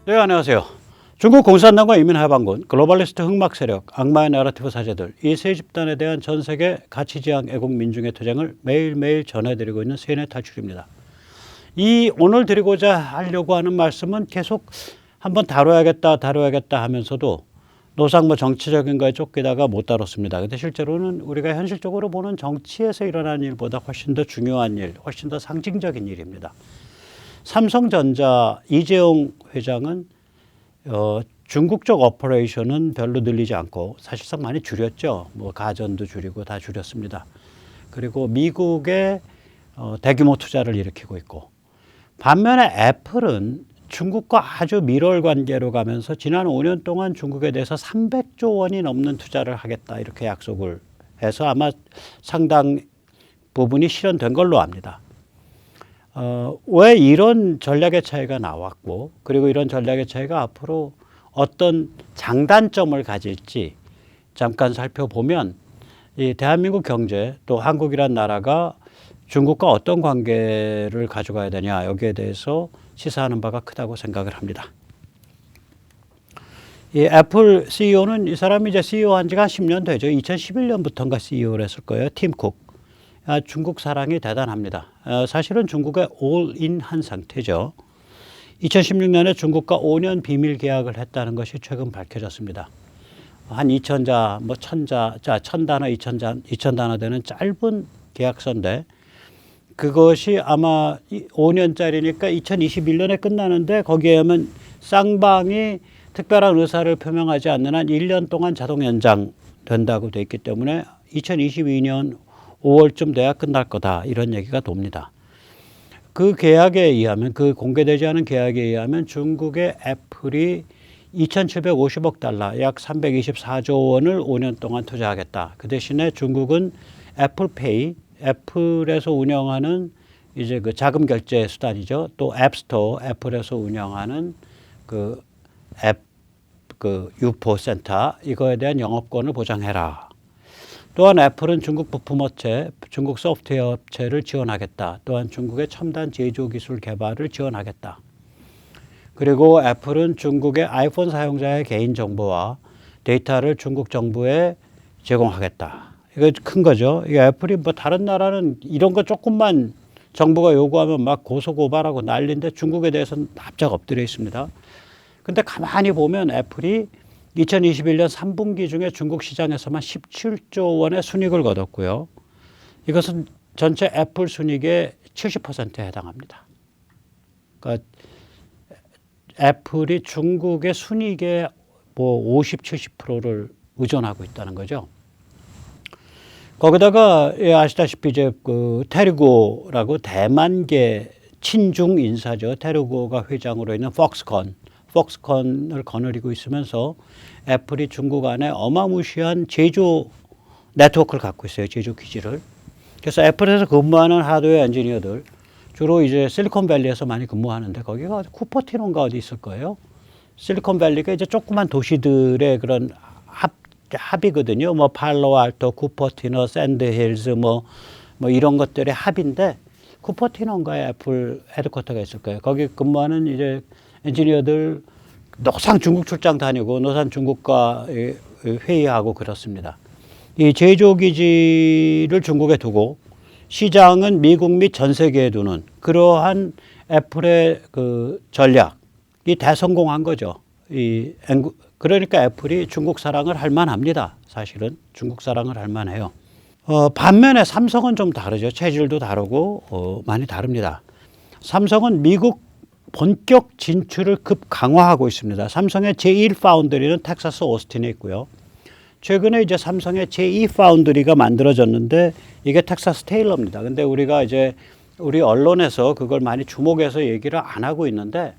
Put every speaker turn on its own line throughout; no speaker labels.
네, 안녕하세요. 중국 공산당과 이민해방군, 글로벌리스트 흑막 세력, 악마의 내러티브 사제들, 이 세 집단에 대한 전 세계 가치지향 애국 민중의 투쟁을 매일매일 전해드리고 있는 세뇌 탈출입니다. 오늘 드리고자 하려고 하는 말씀은 계속 한번 다뤄야겠다 하면서도 노상 정치적인 거에 쫓기다가 못 다뤘습니다. 근데 실제로는 우리가 현실적으로 보는 정치에서 일어나는 일보다 훨씬 더 중요한 일, 훨씬 더 상징적인 일입니다. 삼성전자 이재용 회장은 중국적 오퍼레이션은 별로 늘리지 않고 사실상 많이 줄였죠. 뭐 가전도 줄이고 다 줄였습니다. 그리고 미국에 대규모 투자를 일으키고 있고, 반면에 애플은 중국과 아주 밀월 관계로 가면서 지난 5년 동안 중국에 대해서 300조 원이 넘는 투자를 하겠다 이렇게 약속을 해서 아마 상당 부분이 실현된 걸로 압니다. 왜 이런 전략의 차이가 나왔고, 그리고 이런 전략의 차이가 앞으로 어떤 장단점을 가질지 잠깐 살펴보면, 이 대한민국 경제 또 한국이란 나라가 중국과 어떤 관계를 가져가야 되냐, 여기에 대해서 시사하는 바가 크다고 생각을 합니다. 이 애플 CEO는 이 사람이 이제 CEO 한 지가 10년 되죠. 2011년부터인가 CEO를 했을 거예요. 팀 쿡. 중국 사랑이 대단합니다. 사실은 중국에 올인한 상태죠. 2016년에 중국과 5년 비밀 계약을 했다는 것이 최근 밝혀졌습니다. 한 2,000자, 뭐 1,000자, 1,000단어, 2,000단어 되는 짧은 계약서인데, 그것이 아마 5년짜리니까 2021년에 끝나는데, 거기에 하면 쌍방이 특별한 의사를 표명하지 않는 한 1년 동안 자동 연장된다고 돼 있기 때문에 2022년 5월쯤 돼야 끝날 거다, 이런 얘기가 돕니다. 그 계약에 의하면, 그 공개되지 않은 계약에 의하면 중국의 애플이 2,750억 달러, 약 324조 원을 5년 동안 투자하겠다. 그 대신에 중국은 애플페이, 애플에서 운영하는 이제 그 자금 결제 수단이죠. 또 앱스토어, 애플에서 운영하는 그 유포 센터, 이거에 대한 영업권을 보장해라. 또한 애플은 중국 부품업체, 중국 소프트웨어 업체를 지원하겠다. 또한 중국의 첨단 제조 기술 개발을 지원하겠다. 그리고 애플은 중국의 아이폰 사용자의 개인정보와 데이터를 중국 정부에 제공하겠다. 이거 큰 거죠. 이게 애플이 뭐 다른 나라는 이런 거 조금만 정부가 요구하면 막 고소고발하고 난리인데, 중국에 대해서는 납작 엎드려 있습니다. 근데 가만히 보면 애플이 2021년 3분기 중에 중국 시장에서만 17조 원의 순이익을 거뒀고요. 이것은 전체 애플 순이익의 70%에 해당합니다. 그러니까 애플이 중국의 순이익의 뭐 50, 70%를 의존하고 있다는 거죠. 거기다가 아시다시피 이제 그 테르고라고 대만계 친중 인사죠. 테르고가 회장으로 있는 폭스콘을 거느리고 있으면서 애플이 중국 안에 어마무시한 제조 네트워크를 갖고 있어요. 제조 기지를. 그래서 애플에서 근무하는 하드웨어 엔지니어들 주로 이제 실리콘밸리에서 많이 근무하는데, 거기가 쿠퍼티노인가 어디 있을 거예요. 실리콘밸리가 이제 조그만 도시들의 그런 합이거든요. 뭐 팔로알토, 쿠퍼티노, 샌드힐즈 뭐 이런 것들의 합인데, 쿠퍼티노인가에 애플 헤드쿼터가 있을 거예요. 거기 근무하는 이제 엔지니어들 노상 중국 출장 다니고 노상 중국과 회의하고 그렇습니다. 이 제조기지를 중국에 두고 시장은 미국 및 전 세계에 두는 그러한 애플의 그 전략이 대성공한 거죠. 그러니까 애플이 중국 사랑을 할 만합니다. 사실은 중국 사랑을 할 만해요. 반면에 삼성은 좀 다르죠. 체질도 다르고 많이 다릅니다. 삼성은 미국 본격 진출을 급 강화하고 있습니다. 삼성의 제1 파운드리는 텍사스 오스틴에 있고요. 최근에 이제 삼성의 제2 파운드리가 만들어졌는데, 이게 텍사스 테일러입니다. 근데 우리가 이제 우리 언론에서 그걸 많이 주목해서 얘기를 안 하고 있는데,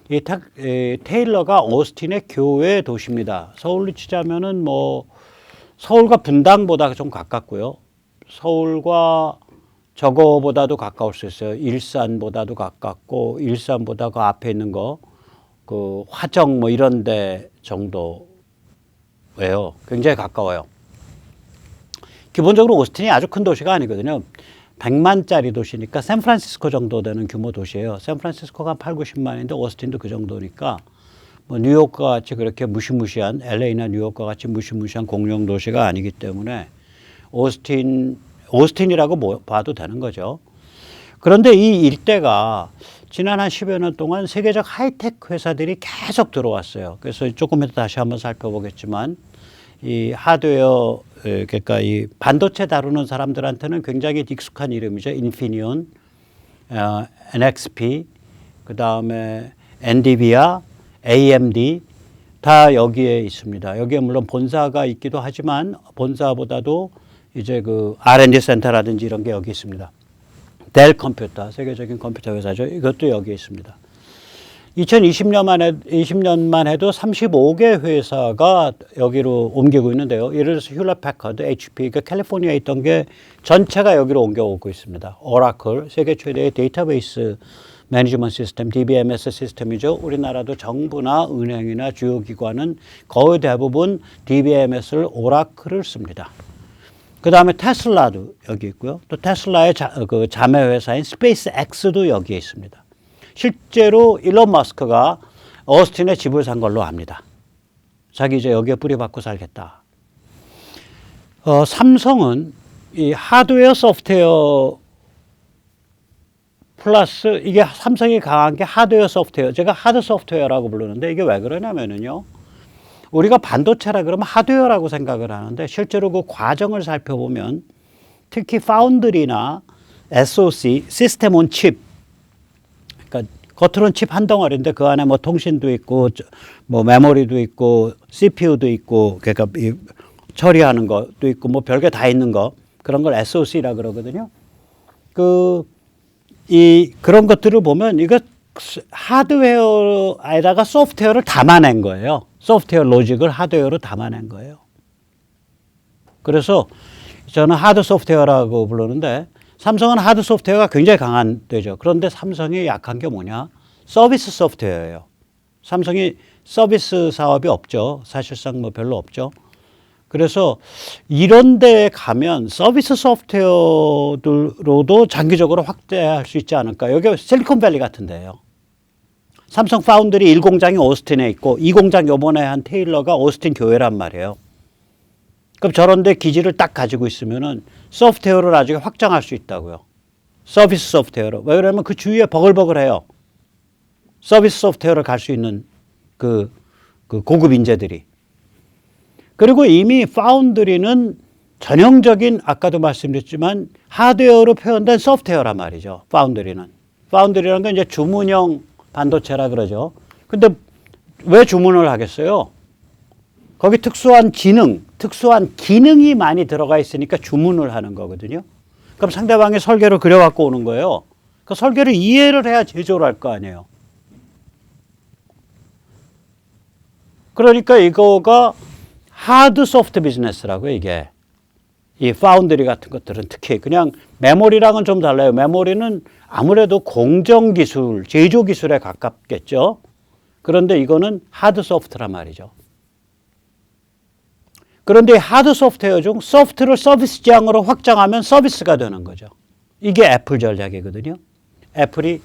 이 테일러가 오스틴의 교외 도시입니다. 서울로 치자면은 뭐 서울과 분당보다 좀 가깝고요. 서울과 저거보다도 가까울 수 있어요. 일산보다도 가깝고, 일산보다 그 앞에 있는 거, 그 화정 뭐 이런 데 정도예요. 굉장히 가까워요. 기본적으로 오스틴이 아주 큰 도시가 아니거든요. 100만짜리 도시니까 샌프란시스코 정도 되는 규모 도시예요. 샌프란시스코가 8, 90만인데 오스틴도 그 정도니까 뭐 뉴욕과 같이 그렇게 무시무시한 LA나 뉴욕과 같이 무시무시한 공룡 도시가 아니기 때문에 오스틴이라고 봐도 되는 거죠. 그런데 이 일대가 지난 한 10여 년 동안 세계적 하이텍 회사들이 계속 들어왔어요. 그래서 조금 이따 다시 한번 살펴보겠지만 이 하드웨어 그러니까 이 반도체 다루는 사람들한테는 굉장히 익숙한 이름이죠. 인피니온, NXP, 그 다음에 엔비디아, AMD 다 여기에 있습니다. 여기에 물론 본사가 있기도 하지만 본사보다도 이제 그 R&D 센터라든지 이런 게 여기 있습니다. 델 컴퓨터, 세계적인 컴퓨터 회사죠. 이것도 여기에 있습니다. 2020년만 해도 35개 회사가 여기로 옮기고 있는데요. 예를 들어서 휴렛 패커드, HP, 그 캘리포니아에 있던 게 전체가 여기로 옮겨오고 있습니다. 오라클, 세계 최대의 데이터베이스 매니지먼트 시스템, DBMS 시스템이죠. 우리나라도 정부나 은행이나 주요 기관은 거의 대부분 DBMS를 오라클을 씁니다. 그 다음에 테슬라도 여기 있고요. 또 테슬라의 자매 회사인 스페이스 X도 여기에 있습니다. 실제로 일론 머스크가 어스틴에 집을 산 걸로 압니다. 자기 이제 여기에 뿌리박고 살겠다. 삼성은 이 하드웨어 소프트웨어 플러스 이게 삼성이 강한 게 하드웨어 소프트웨어. 제가 하드 소프트웨어라고 부르는데 이게 왜 그러냐면요. 우리가 반도체라 그러면 하드웨어라고 생각을 하는데 실제로 그 과정을 살펴보면 특히 파운드리나 SoC, 시스템 온 칩, 그러니까 겉으로는 칩 한 덩어리인데 그 안에 뭐 통신도 있고 뭐 메모리도 있고 CPU도 있고 그러니까 처리하는 것도 있고 뭐 별게 다 있는 거 그런 걸 SoC라 그러거든요. 그런 것들을 보면 이거 하드웨어에다가 소프트웨어를 담아낸 거예요. 소프트웨어 로직을 하드웨어로 담아낸 거예요. 그래서 저는 하드 소프트웨어라고 부르는데 삼성은 하드 소프트웨어가 굉장히 강한 데죠. 그런데 삼성이 약한 게 뭐냐? 서비스 소프트웨어예요. 삼성이 서비스 사업이 없죠. 사실상 뭐 별로 없죠. 그래서 이런 데에 가면 서비스 소프트웨어로도 장기적으로 확대할 수 있지 않을까. 여기 실리콘밸리 같은 데예요. 삼성 파운드리 1공장이 오스틴에 있고 2공장 요번에 한 테일러가 오스틴 교회란 말이에요. 그럼 저런 데 기지를 딱 가지고 있으면은 소프트웨어를 나중에 확장할 수 있다고요. 서비스 소프트웨어로. 왜 그러냐면 그 주위에 버글버글해요. 서비스 소프트웨어를 갈 수 있는 그 고급 인재들이. 그리고 이미 파운드리는 전형적인 아까도 말씀드렸지만 하드웨어로 표현된 소프트웨어란 말이죠. 파운드리는. 파운드리라는 건 이제 주문형 반도체라 그러죠. 근데 왜 주문을 하겠어요? 거기 특수한 기능이 많이 들어가 있으니까 주문을 하는 거거든요. 그럼 상대방이 설계를 그려갖고 오는 거예요. 그 설계를 이해를 해야 제조를 할 거 아니에요. 그러니까 이거가 하드 소프트 비즈니스라고 이게. 이 파운드리 같은 것들은 특히 그냥 메모리랑은 좀 달라요. 메모리는 아무래도 공정 기술, 제조 기술에 가깝겠죠. 그런데 이거는 하드 소프트란 말이죠. 그런데 하드 소프트웨어 중 소프트를 서비스장으로 확장하면 서비스가 되는 거죠. 이게 애플 전략이거든요. 애플이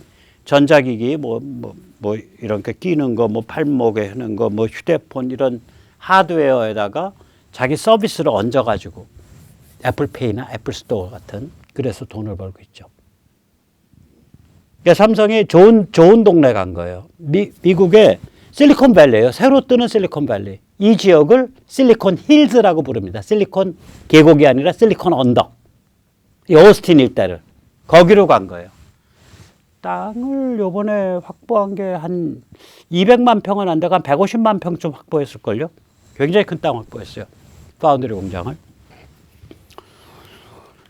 전자기기 뭐 이런 게 끼는 거, 뭐 팔목에 하는 거, 뭐 휴대폰 이런 하드웨어에다가 자기 서비스를 얹어가지고 애플페이나 애플스토어 같은 그래서 돈을 벌고 있죠. 그러니까 삼성이 좋은 동네 간 거예요. 미국의 실리콘밸리예요. 새로 뜨는 실리콘밸리. 이 지역을 실리콘 힐즈라고 부릅니다. 실리콘 계곡이 아니라 실리콘 언덕. 이 오스틴 일대를 거기로 간 거예요. 땅을 요번에 확보한 게 한 200만 평은 안 되고 한 150만 평쯤 확보했을걸요. 굉장히 큰 땅 확보했어요. 파운드리 공장을.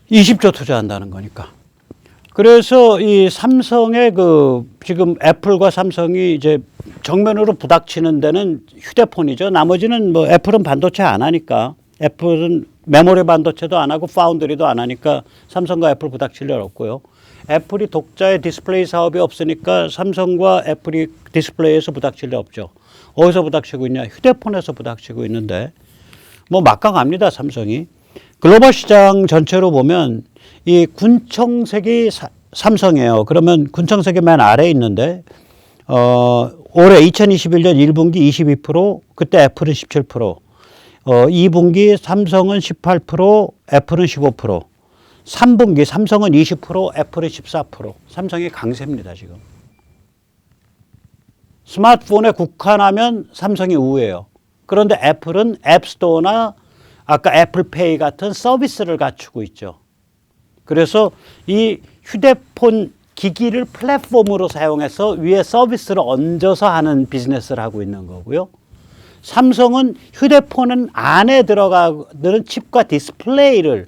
20조 투자한다는 거니까. 그래서 이 삼성의 지금 애플과 삼성이 이제 정면으로 부닥치는 데는 휴대폰이죠. 나머지는 뭐 애플은 반도체 안 하니까. 애플은 메모리 반도체도 안 하고 파운드리도 안 하니까 삼성과 애플 부닥칠 일 없고요. 애플이 독자의 디스플레이 사업이 없으니까 삼성과 애플이 디스플레이에서 부닥칠 일 없죠. 어디서 부닥치고 있냐? 휴대폰에서 부닥치고 있는데 뭐 막강합니다. 삼성이. 글로벌 시장 전체로 보면 이 군청색이 삼성이에요. 그러면 군청색이 맨 아래에 있는데 올해 2021년 1분기 22%, 그때 애플은 17%, 2분기 삼성은 18%, 애플은 15%, 3분기 삼성은 20%, 애플은 14%. 삼성이 강세입니다, 지금. 스마트폰에 국한하면 삼성이 우위예요. 그런데 애플은 앱스토어나 아까 애플페이 같은 서비스를 갖추고 있죠. 그래서 이 휴대폰 기기를 플랫폼으로 사용해서 위에 서비스를 얹어서 하는 비즈니스를 하고 있는 거고요. 삼성은 휴대폰 안에 들어가는 칩과 디스플레이를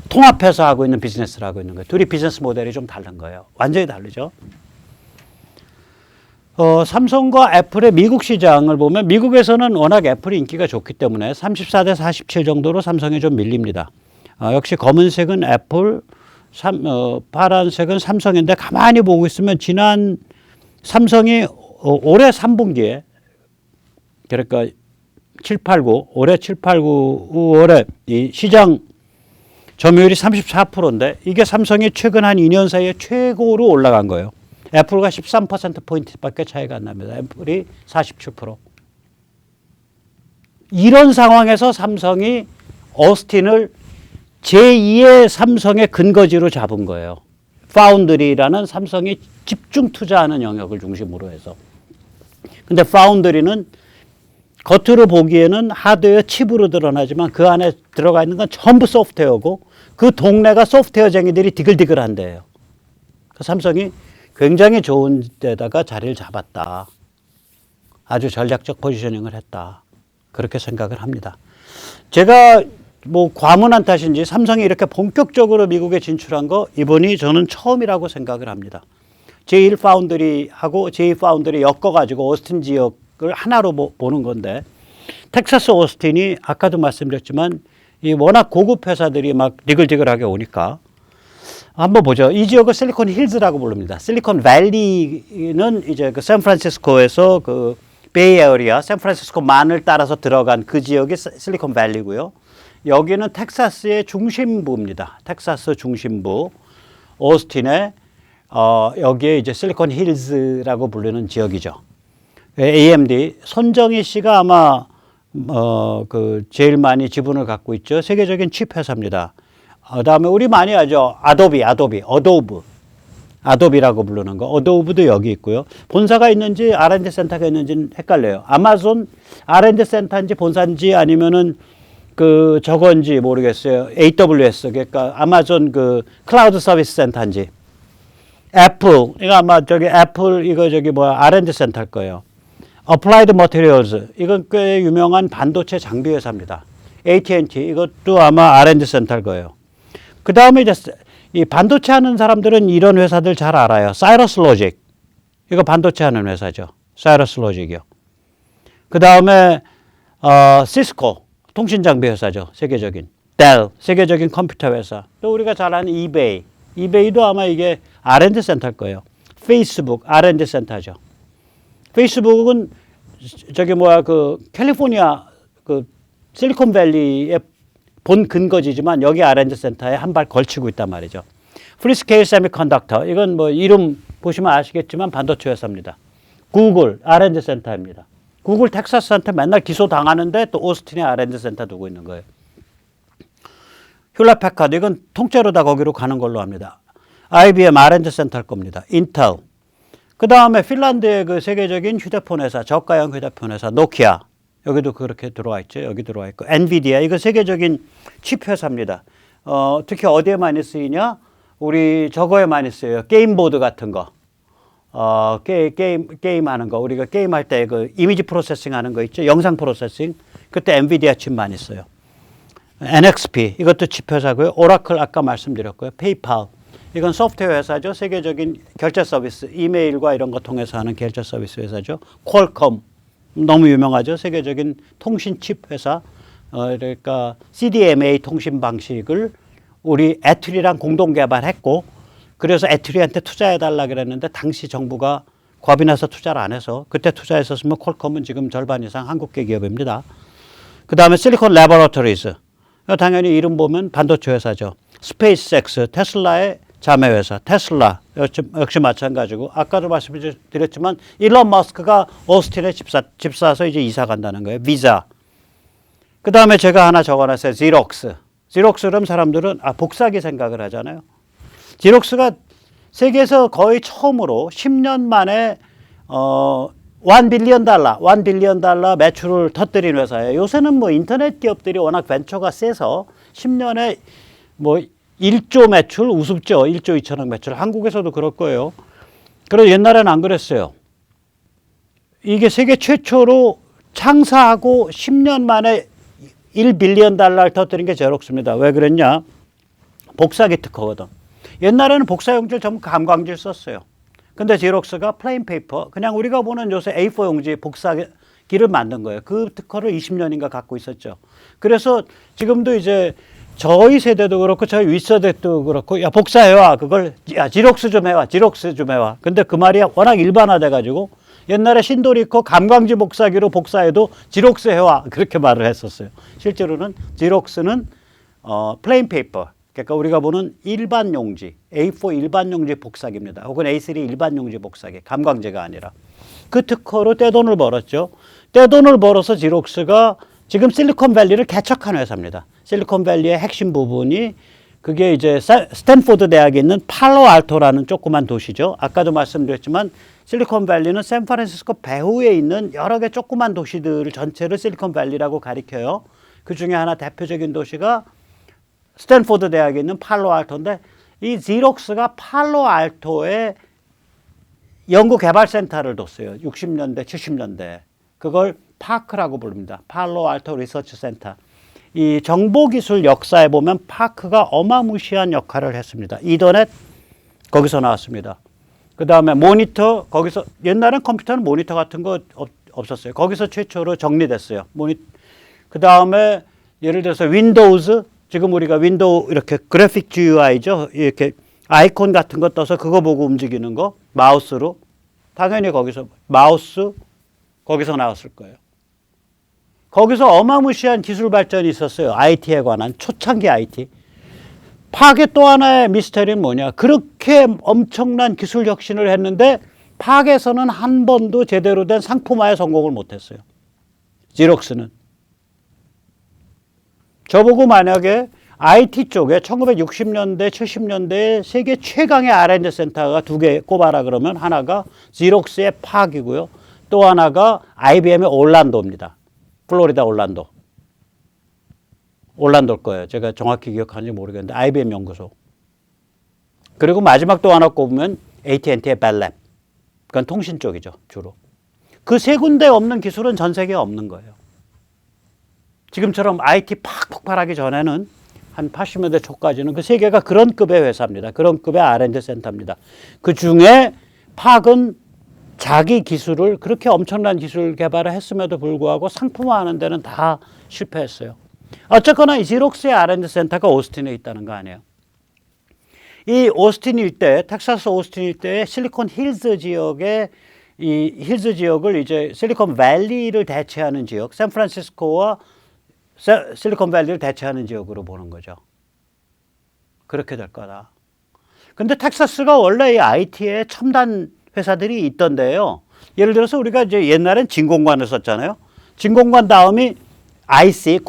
통합해서 하고 있는 비즈니스를 하고 있는 거예요. 둘이 비즈니스 모델이 좀 다른 거예요. 완전히 다르죠. 삼성과 애플의 미국 시장을 보면 미국에서는 워낙 애플이 인기가 좋기 때문에 34대 47 정도로 삼성이 좀 밀립니다. 역시 검은색은 애플, 파란색은 삼성인데 가만히 보고 있으면 지난 삼성이 올해 3분기에 그러니까 7, 8, 9 올해 7, 8, 9, 5월에 이 시장 점유율이 34%인데 이게 삼성이 최근 한 2년 사이에 최고로 올라간 거예요. 애플과 13%포인트밖에 차이가 안 납니다. 애플이 47%. 이런 상황에서 삼성이 오스틴을 제2의 삼성의 근거지로 잡은 거예요. 파운드리라는 삼성이 집중 투자하는 영역을 중심으로 해서. 근데 파운드리는 겉으로 보기에는 하드웨어 칩으로 드러나지만 그 안에 들어가 있는 건 전부 소프트웨어고 그 동네가 소프트웨어쟁이들이 디글디글한데요. 삼성이 굉장히 좋은 데다가 자리를 잡았다. 아주 전략적 포지셔닝을 했다. 그렇게 생각을 합니다. 제가 뭐 과문한 탓인지 삼성이 이렇게 본격적으로 미국에 진출한 거 이번이 저는 처음이라고 생각을 합니다. 제1파운드리하고 제2파운드리 엮어가지고 오스틴 지역을 하나로 보는 건데 텍사스 오스틴이 아까도 말씀드렸지만 이 워낙 고급 회사들이 막 디글디글하게 오니까 한번 보죠. 이 지역을 실리콘 힐즈라고 부릅니다. 실리콘 밸리는 이제 그 샌프란시스코에서 그 베이에어리아, 샌프란시스코만을 따라서 들어간 그 지역이 실리콘 밸리고요. 여기는 텍사스의 중심부입니다. 텍사스 중심부, 오스틴에 여기에 이제 실리콘 힐즈라고 부르는 지역이죠. AMD 손정희 씨가 아마 그 제일 많이 지분을 갖고 있죠. 세계적인 칩 회사입니다. 그다음에 우리 많이 알죠. 아도비라고 부르는 거. 어도브도 여기 있고요. 본사가 있는지 R&D 센터가 있는지는 헷갈려요. 아마존 R&D 센터인지 본사인지 아니면은 그 저건지 모르겠어요. AWS 그러니까 아마존 그 클라우드 서비스 센터인지. 애플 이거 아마 저기 애플 이거 저기 뭐야 R&D 센터일 거예요. Applied Materials 이건 꽤 유명한 반도체 장비 회사입니다. AT&T 이것도 아마 R&D 센터일 거예요. 그 다음에 이제 이 반도체 하는 사람들은 이런 회사들 잘 알아요. 사이러스 로직. 이거 반도체 하는 회사죠. 사이러스 로직이요. 그 다음에, 시스코. 통신 장비 회사죠. 세계적인. 델. 세계적인 컴퓨터 회사. 또 우리가 잘 아는 이베이. 이베이도 아마 이게 R&D 센터일 거예요. 페이스북. R&D 센터죠. 페이스북은 저기 뭐야, 그 캘리포니아 그 실리콘밸리의 본 근거지지만 여기 R&D 센터에 한 발 걸치고 있단 말이죠. 프리스케일 세미컨덕터 이건 뭐 이름 보시면 아시겠지만 반도체 회사입니다. 구글 R&D 센터입니다. 구글 텍사스한테 맨날 기소 당하는데 또 오스틴에 R&D 센터 두고 있는 거예요. 휴렛패카드 이건 통째로 다 거기로 가는 걸로 합니다. IBM R&D 센터일 겁니다. 인텔 그 다음에 핀란드의 그 세계적인 휴대폰 회사 저가형 휴대폰 회사 노키아 여기도 그렇게 들어와 있죠. 여기 들어와 있고 엔비디아 이거 세계적인 칩 회사입니다. 특히 어디에 많이 쓰이냐? 우리 저거에 많이 쓰여요. 게임보드 같은 거. 게임 하는 거. 우리가 게임할 때 그 이미지 프로세싱 하는 거 있죠. 영상 프로세싱. 그때 엔비디아 칩 많이 써요. NXP 이것도 칩 회사고요. 오라클 아까 말씀드렸고요. 페이팔 이건 소프트웨어 회사죠. 세계적인 결제 서비스 이메일과 이런 거 통해서 하는 결제 서비스 회사죠. 퀄컴 너무 유명하죠. 세계적인 통신 칩 회사. 그러니까 CDMA 통신 방식을 우리 애트리랑 공동 개발했고 그래서 애트리한테 투자해달라 그랬는데 당시 정부가 겁이 나서 투자를 안 해서 그때 투자했었으면 퀄컴은 지금 절반 이상 한국계 기업입니다. 그 다음에 실리콘 레버러터리즈 당연히 이름 보면 반도체 회사죠. 스페이스X 테슬라의 자매회사 테슬라 역시 마찬가지고 아까도 말씀드렸지만 일론 머스크가 오스틴에 집 사서 이제 이사 간다는 거예요. 비자. 그 다음에 제가 하나 적어놨어요. 지록스. 지록스는 사람들은 복사기 생각을 하잖아요. 지록스가 세계에서 거의 처음으로 10년 만에 1 빌리언 달러 매출을 터뜨린 회사예요. 요새는 뭐 인터넷 기업들이 워낙 벤처가 세서 10년에 뭐 1조 매출 우습죠. 1조 2천억 매출. 한국에서도 그럴 거예요. 그래서 옛날에는 안 그랬어요. 이게 세계 최초로 창사하고 10년 만에 1 빌리언 달러를 터뜨린 게 제록스입니다. 왜 그랬냐? 복사기 특허거든. 옛날에는 복사용지를 전부 감광지를 썼어요. 근데 제록스가 플레인 페이퍼, 그냥 우리가 보는 요새 A4 용지 복사기를 만든 거예요. 그 특허를 20년인가 갖고 있었죠. 그래서 지금도 이제 저희 세대도 그렇고 저희 윗세대도 그렇고 야 복사해와 그걸 야 지록스 좀 해와. 근데 그 말이 워낙 일반화돼 가지고 옛날에 신도리코 감광지 복사기로 복사해도 지록스 해와 그렇게 말을 했었어요. 실제로는 지록스는 플레인 페이퍼, 그러니까 우리가 보는 일반 용지 A4 일반 용지 복사기입니다. 혹은 A3 일반 용지 복사기, 감광제가 아니라. 그 특허로 떼돈을 벌었죠. 떼돈을 벌어서 지록스가 지금 실리콘밸리를 개척한 회사입니다. 실리콘밸리의 핵심 부분이 그게 이제 스탠포드 대학에 있는 팔로알토라는 조그만 도시죠. 아까도 말씀드렸지만 실리콘밸리는 샌프란시스코 배후에 있는 여러 개 조그만 도시들을 전체를 실리콘밸리라고 가리켜요. 그 중에 하나 대표적인 도시가 스탠포드 대학에 있는 팔로알토인데 이 지록스가 팔로알토에 연구개발센터를 뒀어요. 60년대, 70년대. 그걸 파크라고 부릅니다. 팔로알토 리서치 센터. 이 정보기술 역사에 보면 파크가 어마무시한 역할을 했습니다. 이더넷 거기서 나왔습니다. 그 다음에 모니터 거기서 옛날엔 컴퓨터는 모니터 같은 거 없었어요. 거기서 최초로 정리됐어요. 그 다음에 예를 들어서 윈도우즈 지금 우리가 윈도우 이렇게 그래픽 GUI죠. 이렇게 아이콘 같은 거 떠서 그거 보고 움직이는 거 마우스로 당연히 거기서 마우스 거기서 나왔을 거예요. 거기서 어마무시한 기술 발전이 있었어요. IT에 관한 초창기 IT. 파괴 또 하나의 미스터리는 뭐냐. 그렇게 엄청난 기술 혁신을 했는데 파괴에서는 한 번도 제대로 된 상품화에 성공을 못했어요. 지록스는. 저보고 만약에 IT 쪽에 1960년대, 70년대에 세계 최강의 R&D 센터가 두 개 꼽아라 그러면 하나가 지록스의 파악이고요. 또 하나가 IBM의 올란도입니다. 플로리다 올란도일 거예요. 제가 정확히 기억하는지 모르겠는데 IBM 연구소. 그리고 마지막 또 하나 꼽으면 AT&T의 벨랩. 그건 통신 쪽이죠, 주로. 그 세 군데 없는 기술은 전 세계에 없는 거예요. 지금처럼 IT 팍 폭발하기 전에는 한 80년대 초까지는 그 세 개가 그런 급의 회사입니다. 그런 급의 R&D 센터입니다. 그 중에 팍은 자기 기술을 그렇게 엄청난 기술 개발을 했음에도 불구하고 상품화하는 데는 다 실패했어요. 어쨌거나 이 지록스의 R&D 센터가 오스틴에 있다는 거 아니에요. 이 오스틴 일대, 텍사스 오스틴 일대의 실리콘 힐즈 지역의 이 힐즈 지역을 이제 실리콘밸리를 대체하는 지역, 샌프란시스코와 실리콘밸리를 대체하는 지역으로 보는 거죠. 그렇게 될 거다. 근데 텍사스가 원래 이 IT의 첨단 회사들이 있던데요. 예를 들어서 우리가 이제 옛날엔 진공관을 썼잖아요. 진공관 다음이 IC,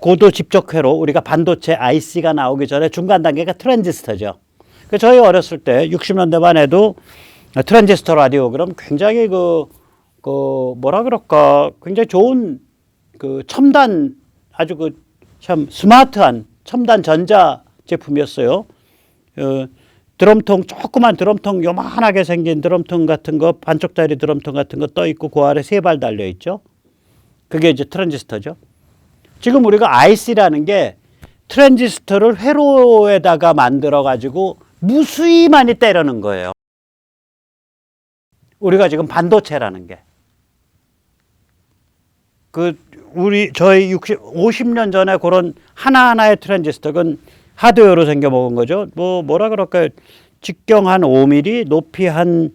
고도 집적회로 우리가 반도체 IC가 나오기 전에 중간 단계가 트랜지스터죠. 저희 어렸을 때 60년대만 해도 트랜지스터 라디오그램 굉장히 뭐라 그럴까 굉장히 좋은 그 첨단 아주 참 스마트한 첨단 전자 제품이었어요. 드럼통 조그만 드럼통 요만하게 생긴 드럼통 같은 거 반쪽짜리 드럼통 같은 거 떠 있고 그 아래 세 발 달려 있죠. 그게 이제 트랜지스터죠. 지금 우리가 IC라는 게 트랜지스터를 회로에다가 만들어 가지고 무수히 많이 때리는 거예요. 우리가 지금 반도체라는 게. 저희 50년 전에 그런 하나하나의 트랜지스터, 그건 하드웨어로 생겨 먹은 거죠. 뭐라 그럴까요? 직경 한 5mm, 높이 한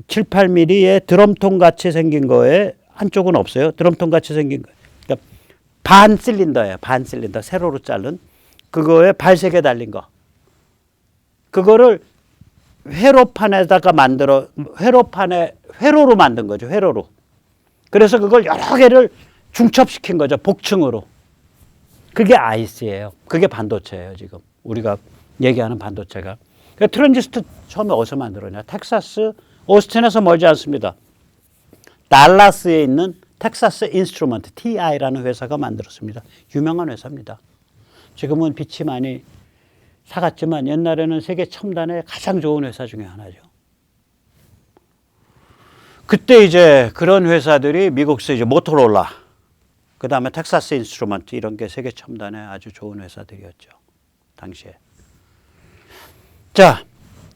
7, 8mm의 드럼통 같이 생긴 거에 한쪽은 없어요. 드럼통 같이 생긴 거. 그러니까 반 실린더예요. 반 실린더. 세로로 자른. 그거에 발 3개 달린 거. 그거를 회로판에다가 회로로 만든 거죠. 회로로. 그래서 그걸 여러 개를 중첩시킨 거죠. 복층으로. 그게 아이스예요. 그게 반도체예요. 지금 우리가 얘기하는 반도체가. 그러니까 트랜지스터 처음에 어디서 만들었냐. 텍사스 오스틴에서 멀지 않습니다. 달라스에 있는 텍사스 인스트루먼트 TI라는 회사가 만들었습니다. 유명한 회사입니다. 지금은 빛이 많이 사갔지만 옛날에는 세계 첨단의 가장 좋은 회사 중에 하나죠. 그때 이제 그런 회사들이 미국에서 이제 모토로라, 그 다음에 텍사스 인스트루먼트 이런 게 세계 첨단의 아주 좋은 회사들이었죠. 당시에. 자,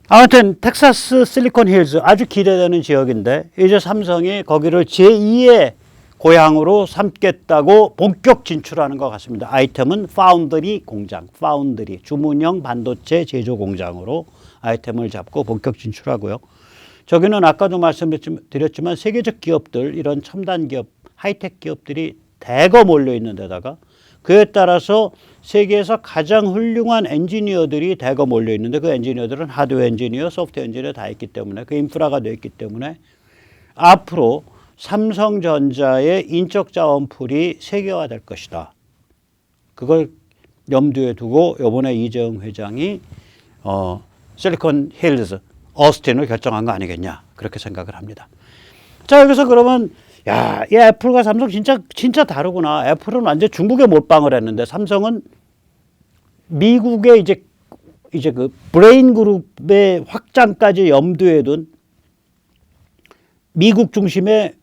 아무튼 텍사스 실리콘 힐즈 아주 기대되는 지역인데 이제 삼성이 거기를 제2의 고향으로 삼겠다고 본격 진출하는 것 같습니다. 아이템은 파운드리 공장, 파운드리 주문형 반도체 제조 공장으로 아이템을 잡고 본격 진출하고요. 저기는 아까도 말씀드렸지만 세계적 기업들, 이런 첨단 기업, 하이텍 기업들이 대거 몰려 있는 데다가 그에 따라서 세계에서 가장 훌륭한 엔지니어들이 대거 몰려 있는데 그 엔지니어들은 하드웨어 엔지니어, 소프트웨어 엔지니어 다 있기 때문에 그 인프라가 되어 있기 때문에 앞으로 삼성전자의 인적 자원풀이 세계화될 것이다. 그걸 염두에 두고 이번에 이재용 회장이 실리콘 힐즈, 어스틴을 결정한 거 아니겠냐 그렇게 생각을 합니다. 자, 여기서 그러면 야, 이 애플과 삼성 진짜 다르구나. 애플은 완전 중국에 몰빵을 했는데 삼성은 미국의 이제 그 브레인 그룹의 확장까지 염두에 둔 미국 중심의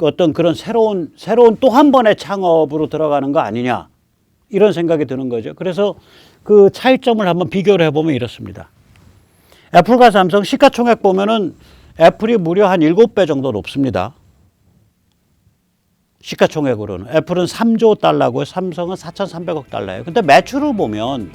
어떤 그런 새로운 또 한 번의 창업으로 들어가는 거 아니냐 이런 생각이 드는 거죠. 그래서 그 차이점을 한번 비교를 해보면 이렇습니다. 애플과 삼성 시가총액 보면은 애플이 무려 한 7배 정도 높습니다. 시가총액으로는. 애플은 3조 달러고요. 삼성은 4,300억 달러예요. 근데 매출을 보면